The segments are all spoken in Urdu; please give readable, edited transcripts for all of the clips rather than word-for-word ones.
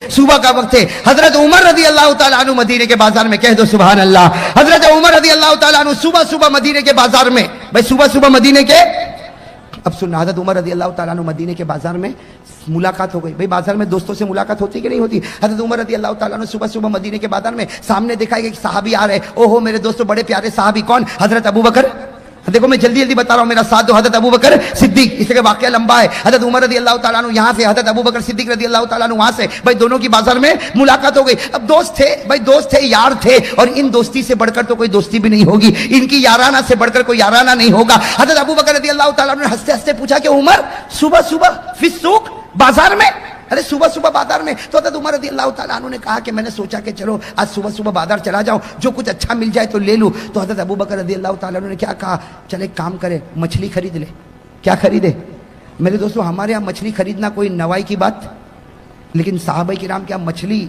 صبح کا وقت ہے. حضرت عمر رضی اللہ تعالیٰ عنہ مدینے کے بازار میں, کہہ دو سبحان اللہ. حضرت عمر رضی اللہ تعالیٰ عنہ صبح صبح مدینے کے بازار میں, بھائی صبح صبح مدینے کے, اب سننا, حضرت عمر رضی اللہ تعالیٰ عنہ مدینے کے بازار میں ملاقات ہو گئی. بھائی بازار میں دوستوں سے ملاقات ہوتی کہ نہیں ہوتی؟ حضرت عمر رضی اللہ تعالیٰ عنہ صبح صبح مدینے کے بازار میں سامنے دیکھا کہ صحابی آ رہے. اوہو میرے دوستوں, بڑے پیارے صحابی. کون؟ حضرت ابو بکر. دیکھو میں جلدی جلدی بتا رہا ہوں, میرا ساتھ دو. حضرت ابو بکر صدیق, اس لیے واقعہ لمبا ہے. حضرت عمر رضی اللہ تعالیٰ عنہ یہاں سے, حضرت ابو بکر صدیق رضی اللہ تعالیٰ عنہ وہاں سے. بھائی دونوں کی بازار میں ملاقات ہو گئی. اب دوست تھے, بھائی دوست تھے, یار تھے, اور ان دوستی سے بڑھ کر تو کوئی دوستی بھی نہیں ہوگی, ان کی یارانہ سے بڑھ کر کوئی یارانہ نہیں ہوگا. حضرت ابو بکر رضی اللہ تعالیٰ عنہ نے ہنستے ہنستے پوچھا کہ عمر صبح صبح فی السوق, بازار میں, ارے صبح صبح بازار میں. تو حضرت عمر رضی اللہ تعالیٰ عنہ نے کہا کہ میں نے سوچا کہ چلو آج صبح صبح بازار چلا جاؤں, جو کچھ اچھا مل جائے تو لے لوں. تو حضرت ابو بکر رضی اللہ تعالیٰ عنہ نے کیا کہا, چل ایک کام کرے, مچھلی خرید لے. کیا خریدے؟ میرے دوستوں ہمارے یہاں مچھلی خریدنا کوئی نوائی کی بات, لیکن صحابہ کرام کیا مچھلی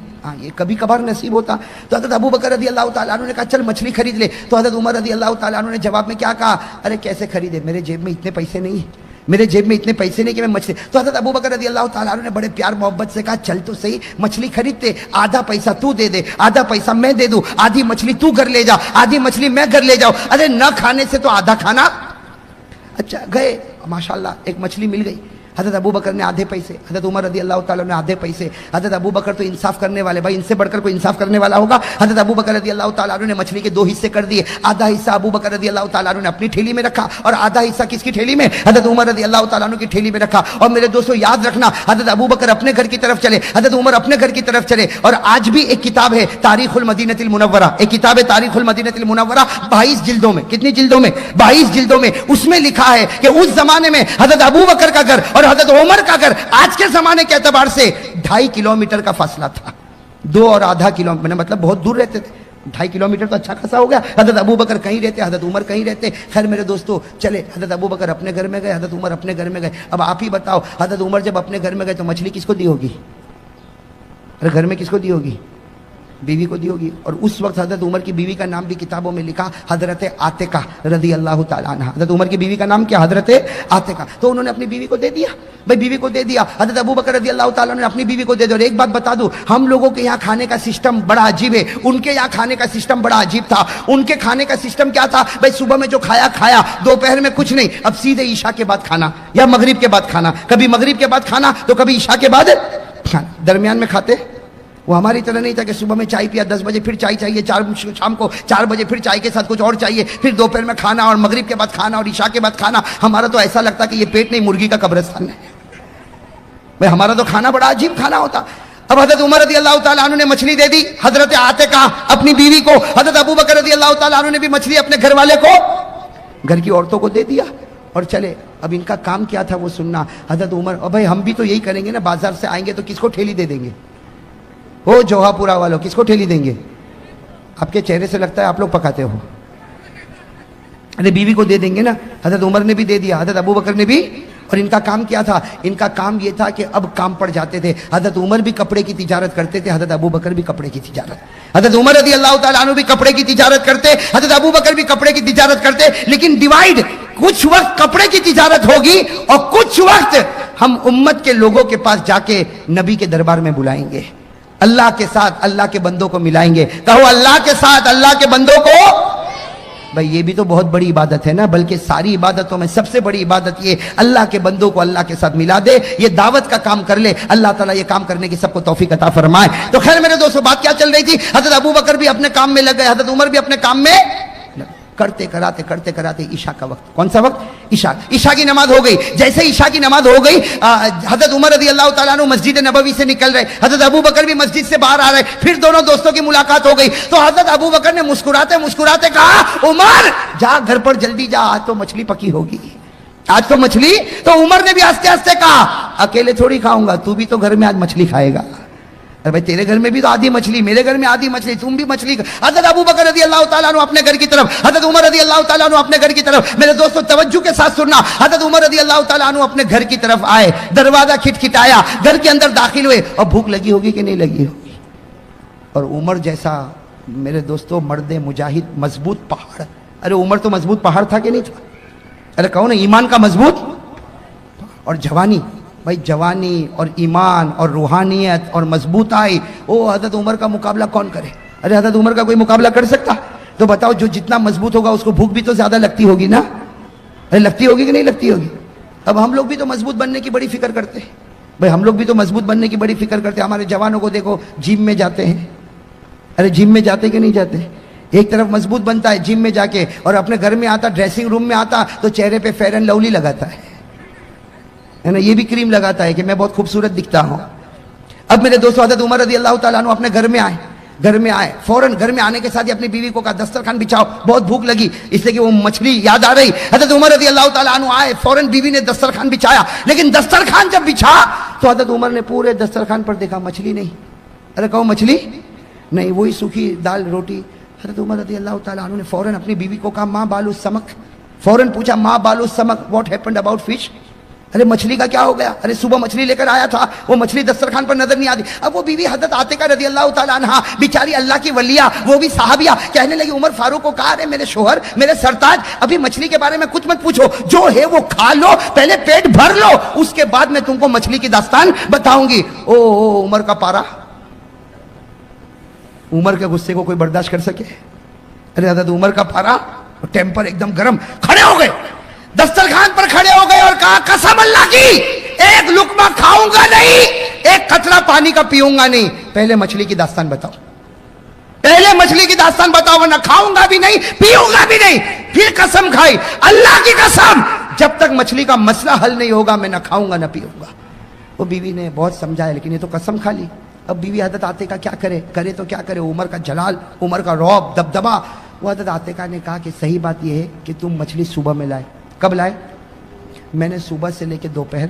یہ کبھی کبھار نصیب ہوتا. تو حضرت ابو بکر رضی اللہ تعالیٰ عنہ نے کہا چل مچھلی خرید لے. تو حضرت عمر رضی اللہ تعالیٰ عنہ نے جواب میں کیا کہا, ارے کیسے خریدے, میرے جیب میں اتنے پیسے نہیں, میرے جیب میں اتنے پیسے نہیں کہ میں مچھلی. تو حضرت ابو بکر رضی اللہ تعالیٰ عنہ نے بڑے پیار محبت سے کہا چل تو صحیح, مچھلی خریدتے, آدھا پیسہ تو دے دے, آدھا پیسہ میں دے دوں, آدھی مچھلی تو گھر لے جا, آدھی مچھلی میں گھر لے جاؤ. ارے نہ کھانے سے تو آدھا کھانا. اچھا گئے, ماشاءاللہ ایک مچھلی مل گئی. حضرت ابو بکر نے آدھے پیسے, حضرت عمر رضی اللہ تعالیٰ نے آدھے پیسے. حضرت ابو بکر تو انصاف کرنے والے, بھائی ان سے بڑھ کر کوئی انصاف کرنے والا ہوگا. حضرت ابو بکر رضی اللہ تعالیٰ نے مچھلی کے دو حصے کر دیے. آدھا حصہ ابو بکر رضی اللہ تعالیٰ نے اپنی ٹھیلی میں رکھا, اور آدھا حصہ کس کی ٹھیلی میں؟ حضرت عمر رضی اللہ تعالیٰ کی ٹھیلی میں رکھا. اور میرے دوستوں یاد رکھنا, حضرت ابو بکر اپنے گھر کی طرف چلے, حضرت عمر اپنے گھر کی طرف چلے. اور آج بھی ایک کتاب ہے تاریخ المدینہ المنورہ, ایک کتاب ہے تاریخ المدینہ المنورہ, 22 جلدوں میں. کتنی جلدوں میں؟ 22 جلدوں میں. اس میں لکھا ہے کہ اس زمانے میں حضرت ابو بکر کا گھر اور حضرت عمر کا گھر آج کے زمانے کے اعتبار سے 2.5 کلومیٹر کا فاصلہ تھا. 2.5 کلومیٹر, مطلب بہت دور رہتے تھے. 2.5 کلومیٹر تو اچھا خاصا ہو گیا. حضرت ابو بکر کہیں رہتے, حضرت عمر کہیں رہتے. خیر میرے دوستو چلے, حضرت ابو بکر اپنے گھر میں گئے, حضرت عمر اپنے گھر میں گئے. اب آپ ہی بتاؤ, حضرت عمر جب اپنے گھر میں گئے تو مچھلی کس کو دی ہوگی؟ ارے گھر میں کس کو دی ہوگی؟ بیوی کو دی ہوگی. اور اس وقت حضرت عمر کی بیوی کا نام بھی کتابوں میں لکھا حضرت عاتقہ رضی اللہ تعالیٰ عنہ. حضرت عمر کی بیوی کا نام کیا؟ حضرت عاتقہ. تو انہوں نے اپنی بیوی کو دے دیا, بھائی بیوی کو دے دیا. حضرت ابو بکر رضی اللہ تعالیٰ نے اپنی بیوی کو دے دیا. اور ایک بات بتا دوں, ہم لوگوں کے یہاں کھانے کا سسٹم بڑا عجیب ہے, ان کے یہاں کھانے کا سسٹم بڑا عجیب تھا. ان کے کھانے کا سسٹم کیا تھا؟ بھائی صبح میں جو کھایا کھایا, دوپہر میں کچھ نہیں, اب سیدھے عشاء کے بعد کھانا یا مغرب کے بعد کھانا. کبھی مغرب کے بعد کھانا تو کبھی عشاء کے بعد کھانا, درمیان میں کھاتے. وہ ہماری طرح نہیں تھا کہ صبح میں چائے پیا, 10 بجے پھر چائے چاہیے, شام کو 4 بجے پھر چائے کے ساتھ کچھ اور چاہیے, پھر دوپہر میں کھانا اور مغرب کے بعد کھانا اور عشاء کے بعد کھانا. ہمارا تو ایسا لگتا کہ یہ پیٹ نہیں مرغی کا قبرستان ہے. بھائی ہمارا تو کھانا بڑا عجیب کھانا ہوتا. اب حضرت عمر رضی اللہ تعالیٰ عنہ نے مچھلی دے دی حضرت عاتقہ اپنی بیوی کو. حضرت ابو بکر رضی اللہ تعالیٰ عنہ نے بھی مچھلی اپنے گھر والے کو, گھر کی عورتوں کو دے دیا. اور چلے, اب ان کا کام کیا تھا وہ سننا. حضرت عمر, اور بھائی ہم بھی تو یہی کریں گے نا, بازار سے آئیں گے تو کس کو ٹھیلی دے دیں گے؟ وہ جوہا پورا والوں کس کو ٹھیلی دیں گے؟ آپ کے چہرے سے لگتا ہے آپ لوگ پکاتے ہو. ارے بیوی کو دے دیں گے نا. حضرت عمر نے بھی دے دیا, حضرت ابو بکر نے بھی. اور ان کا کام کیا تھا؟ ان کا کام یہ تھا کہ اب کام پڑ جاتے تھے. حضرت عمر بھی کپڑے کی تجارت کرتے تھے, حضرت ابو بکر بھی کپڑے کی تجارت. حضرت عمر رضی اللہ تعالیٰ عنہ بھی کپڑے کی تجارت کرتے, حضرت ابو بکر بھی کپڑے کی تجارت کرتے. لیکن ڈیوائیڈ, کچھ وقت کپڑے کی تجارت ہوگی اور کچھ وقت ہم امت کے لوگوں کے پاس جا کے نبی کے دربار میں بلائیں گے, اللہ کے ساتھ اللہ کے بندوں کو ملائیں گے. کہو اللہ کے ساتھ اللہ کے بندوں کو. بھائی یہ بھی تو بہت بڑی عبادت ہے نا, بلکہ ساری عبادتوں میں سب سے بڑی عبادت یہ اللہ کے بندوں کو اللہ کے ساتھ ملا دے. یہ دعوت کا کام کر لے, اللہ تعالیٰ یہ کام کرنے کی سب کو توفیق عطا فرمائے. تو خیر میرے دوستو بات کیا چل رہی تھی؟ حضرت ابو بکر بھی اپنے کام میں لگ گئے, حضرت عمر بھی اپنے کام میں کرتے کراتے عشاء کا وقت. کون سا وقت؟ عشاء کی نماز ہو گئی. جیسے عشاء کی نماز ہو گئی, حضرت عمر رضی اللہ تعالیٰ عنہ مسجد نبوی سے نکل رہے, حضرت ابو بکر بھی مسجد سے باہر آ رہے. پھر دونوں دوستوں کی ملاقات ہو گئی. تو حضرت ابو بکر نے مسکراتے کہا, عمر جا گھر پر جلدی جا, آج تو مچھلی پکی ہوگی, آج تو مچھلی. تو عمر نے بھی ہنستے ہنستے کہا, اکیلے تھوڑی کھاؤں گا, تو بھی تو گھر میں آج مچھلی کھائے گا. ارے بھائی تیرے گھر میں بھی تو آدھی مچھلی, میرے گھر میں آدھی مچھلی, تم بھی مچھلی. حضرت ابو بکر رضی اللہ تعالیٰ عنہ اپنے گھر کی طرف, حضرت عمر رضی اللہ تعالیٰ عنہ اپنے گھر کی طرف. میرے دوستوں توجہ کے ساتھ سننا, حضرت عمر رضی اللہ تعالیٰ عنہ اپنے گھر کی طرف آئے, دروازہ کھٹکھٹایا, گھر کے اندر داخل ہوئے. اور بھوک لگی ہوگی کہ نہیں لگی ہوگی؟ اور عمر جیسا میرے دوستوں مرد مجاہد, مضبوط پہاڑ. ارے عمر تو مضبوط پہاڑ تھا کہ نہیں تھا؟ ارے کہو نا, ایمان کا مضبوط اور جوانی. بھائی جوانی اور ایمان اور روحانیت اور مضبوطائی، حضرت عمر کا مقابلہ کون کرے؟ ارے حضرت عمر کا کوئی مقابلہ کر سکتا؟ تو بتاؤ جو جتنا مضبوط ہوگا اس کو بھوک بھی تو زیادہ لگتی ہوگی نا؟ ارے لگتی ہوگی کہ نہیں لگتی ہوگی؟ اب ہم لوگ بھی تو مضبوط بننے کی بڑی فکر کرتے ہیں بھائی، ہم لوگ بھی تو مضبوط بننے کی بڑی فکر کرتے ہیں. ہمارے جوانوں کو دیکھو جم میں جاتے ہیں. ارے جم میں جاتے کہ نہیں جاتے؟ ایک طرف مضبوط بنتا ہے جم میں جا کے، اور اپنے گھر میں آتا، ڈریسنگ روم میں آتا تو چہرے پہ فیئر اینڈ لولی لگاتا ہے نا، یہ بھی کریم لگاتا ہے کہ میں بہت خوبصورت دکھتا ہوں. اب میرے دوستو حضرت عمر رضی اللہ تعالیٰ عنہ اپنے گھر میں آئے، فوراً گھر میں آنے کے ساتھ ہی اپنی بیوی کو کہا دسترخوان بچھاؤ، بہت بھوک لگی، اس لیے کہ وہ مچھلی یاد آ رہی. حضرت عمر رضی اللہ تعالیٰ عنہ آئے، فوراً بیوی نے دسترخوان بچھایا، لیکن دسترخوان جب بچھا تو حضرت عمر نے پورے دسترخوان پر دیکھا مچھلی نہیں. ارے کہو مچھلی نہیں، وہی سوکھی دال روٹی. حضرت عمر رضی اللہ تعالیٰ عنہ نے فوراً اپنی بیوی کو کہا ماں بالو سمک، فوراً پوچھا ماں بالو سمک، واٹ ہیپنڈ اباؤٹ فش؟ ارے مچھلی کا کیا ہو گیا؟ ارے صبح مچھلی لے کر آیا تھا، وہ مچھلی دسترخوان پر نظر نہیں آتی. اب وہ بیوی حضرت عاتقہ رضی اللہ تعالیٰ عنہ بیچاری اللہ کی ولیہ، وہ بھی صحابیہ، کہنے لگی عمر فاروق کو کہا، ارے میرے شوہر، میرے سرتاج، ابھی مچھلی کے بارے میں کچھ مت پوچھو، جو ہے وہ کھا لو، پہلے پیٹ بھر لو، اس کے بعد میں تم کو مچھلی کی داستان بتاؤں گی. او عمر کا پارا، عمر کے غصے کو کوئی برداشت کر سکے؟ ارے حضرت عمر کا پارا، ٹیمپر ایک دم گرم، کھڑے ہو گئے، دسترخوان پر کھڑے ہو گئے اور کہا قسم اللہ کی ایک لقمہ کھاؤں گا نہیں، ایک قطرہ پانی کا پیوں گا نہیں، پہلے مچھلی کی داستان بتاؤ، پہلے مچھلی کی داستان بتاؤ، ورنہ کھاؤں گا بھی نہیں پیوں گا بھی نہیں. پھر قسم کھائی، اللہ کی قسم جب تک مچھلی کا مسئلہ حل نہیں ہوگا میں نہ کھاؤں گا نہ پیوں گا. وہ بیوی نے بہت سمجھایا لیکن یہ تو قسم کھا لی. اب بیوی حضرت عاتقہ کیا کرے تو کیا کرے؟ عمر کا جلال، عمر کا رعب، دبدبا. وہ حضرت عاتقہ نے کہا کہ صحیح بات یہ ہے کہ تم مچھلی صبح میں لائے. کب لائے؟ میں نے صبح سے لے کے دوپہر،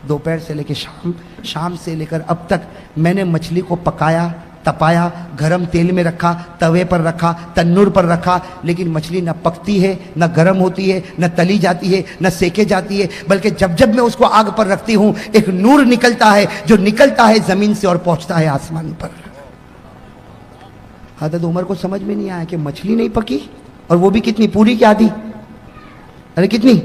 دوپہر سے لے کے شام، شام سے لے کر اب تک میں نے مچھلی کو پکایا، تپایا، گرم تیل میں رکھا، توے پر رکھا، تنور پر رکھا، لیکن مچھلی نہ پکتی ہے، نہ گرم ہوتی ہے، نہ تلی جاتی ہے، نہ سیکے جاتی ہے، بلکہ جب جب میں اس کو آگ پر رکھتی ہوں ایک نور نکلتا ہے جو نکلتا ہے زمین سے اور پہنچتا ہے آسمان پر. حضرت عمر کو سمجھ میں نہیں آیا کہ مچھلی نہیں پکی، اور وہ بھی کتنی، پوری کی آدھی. ارے کتنی؟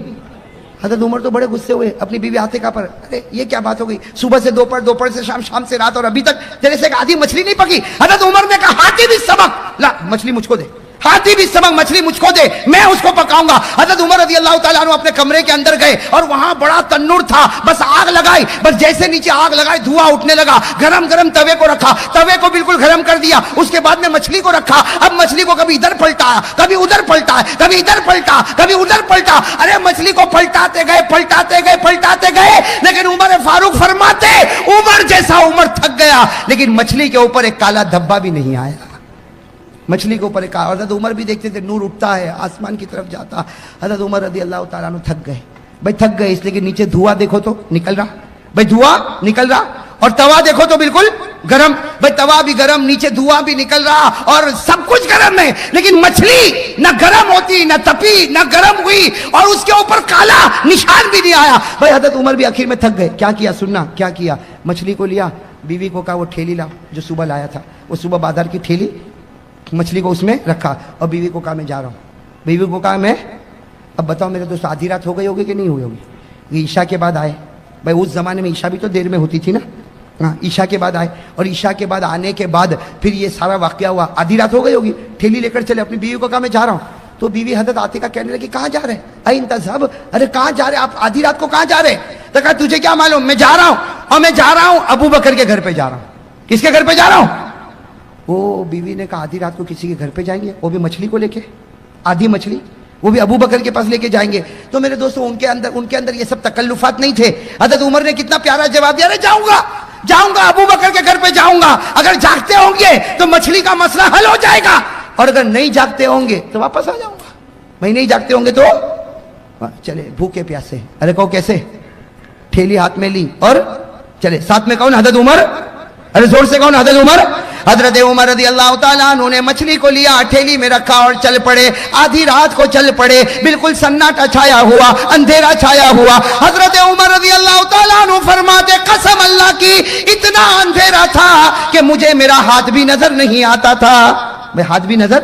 حضرت عمر تو بڑے غصے ہوئے اپنی بیوی عاتقہ پر. ارے یہ کیا بات ہو گئی؟ صبح سے دوپہر، دوپہر سے شام، شام سے رات، اور ابھی تک تیرے سے ایک آدھی مچھلی نہیں پکی. حضرت عمر نے کہا ہاتھی بھی سبق لا، مچھلی مجھ کو دے، ہاتھی بھی سبق، مچھلی مجھ کو دے، میں اس کو پکاؤں گا. حضرت عمر رضی اللہ تعالیٰ عنہ اپنے کمرے کے اندر گئے اور وہاں بڑا تنور تھا، بس آگ لگائی، بس جیسے نیچے آگ لگائی دھواں اٹھنے لگا. گرم گرم توے کو رکھا، توے کو بالکل گرم کر دیا، اس کے بعد میں مچھلی کو رکھا. اب مچھلی کو کبھی ادھر پلٹا، کبھی ادھر پلٹا، کبھی ادھر پلٹا، کبھی ادھر پلٹا. ارے مچھلی کو پلٹاتے گئے، پلٹاتے گئے، پلٹاتے گئے، لیکن عمر فاروق فرماتے عمر جیسا عمر تھک گیا، لیکن مچھلی کے اوپر ایک کالا دھبا بھی نہیں آیا. مچھلی کے اوپر ایک، حضرت عمر بھی دیکھتے تھے نور اٹھتا ہے، آسمان کی طرف جاتا. حضرت عمر رضی اللہ تعالیٰ عنہ تھک گئے. بھائی تھک گئے اس لیے کہ نیچے دھواں دیکھو تو نکل رہا، بھائی دھواں نکل رہا، اور توا دیکھو تو بالکل گرم. بھائی توا بھی گرم، نیچے دھواں بھی نکل رہا، اور سب کچھ گرم ہے، لیکن مچھلی نہ گرم ہوتی، نہ تپی، نہ گرم ہوئی، اور اس کے اوپر کالا نشان بھی نہیں آیا. بھائی حضرت عمر بھی آخر میں تھک گئے. کیا کیا؟ سننا کیا کیا. مچھلی کو لیا، بیوی کو کہا وہ ٹھیلی لاؤ جو صبح لایا تھا، وہ صبح بازار کی ٹھیلی، مچھلی کو اس میں رکھا، اور بیوی کو کہا میں جا رہا ہوں. بیوی کو کہا میں، اب بتاؤ میرے دوست آدھی رات ہو گئی ہوگی کہ نہیں ہوئی ہوگی؟ عشاء کے بعد آئے. بھائی اس زمانے میں عشاء بھی تو دیر میں ہوتی تھی نا. ہاں عشاء کے بعد آئے، اور عشاء کے بعد آنے کے بعد پھر یہ سارا واقعہ ہوا. آدھی رات ہو گئی ہوگی، ٹھیلی لے کر چلے. اپنی بیوی کو کہا میں جا رہا ہوں. تو بیوی حضرت عاتقہ کہنے لگی کہاں جا رہے؟ این تذهب، ارے کہاں جا رہے آپ آدھی رات کو؟ کہاں جا رہے؟ تو کہا تجھے کیا معلوم، میں جا رہا ہوں، اور میں جا رہا ہوں ابو بکر کے گھر پہ جا رہا ہوں. کس کے گھر پہ جا رہا ہوں؟ وہ بیوی نے کہا آدھی رات کو کسی کے گھر پہ جائیں گے، وہ بھی مچھلی کو لے کے، آدھی مچھلی، وہ بھی ابو بکر کے پاس لے کے جائیں گے. تو میرے دوستو ان کے اندر یہ سب تکلفات نہیں تھے. حضرت عمر نے کتنا پیارا جواب دیا، ارے جاؤں گا ابو بکر کے گھر پہ جاؤں گا، اگر جاگتے ہوں گے تو مچھلی کا مسئلہ حل ہو جائے گا، اور اگر نہیں جاگتے ہوں گے تو واپس آ جاؤں گا. بھائی نہیں جاگتے ہوں گے تو چلے بھوکے پیاسے. ارے کہو کیسے؟ ٹھیلی ہاتھ میں لی اور چلے. ساتھ میں کون؟ حضرت عمر. ارے زور سے کون؟ حضرت عمر. حضرت عمر رضی اللہ تعالیٰ عنہ نے مچھلی کو لیا، ٹھیلی میں رکھا اور چل پڑے. آدھی رات کو چل پڑے، بالکل سناٹا چھایا ہوا، اندھیرا چھایا ہوا. حضرت عمر رضی اللہ تعالیٰ عنہ فرماتے قسم اللہ کی اتنا اندھیرا تھا کہ مجھے میرا ہاتھ بھی نظر نہیں آتا تھا. میں ہاتھ بھی نظر،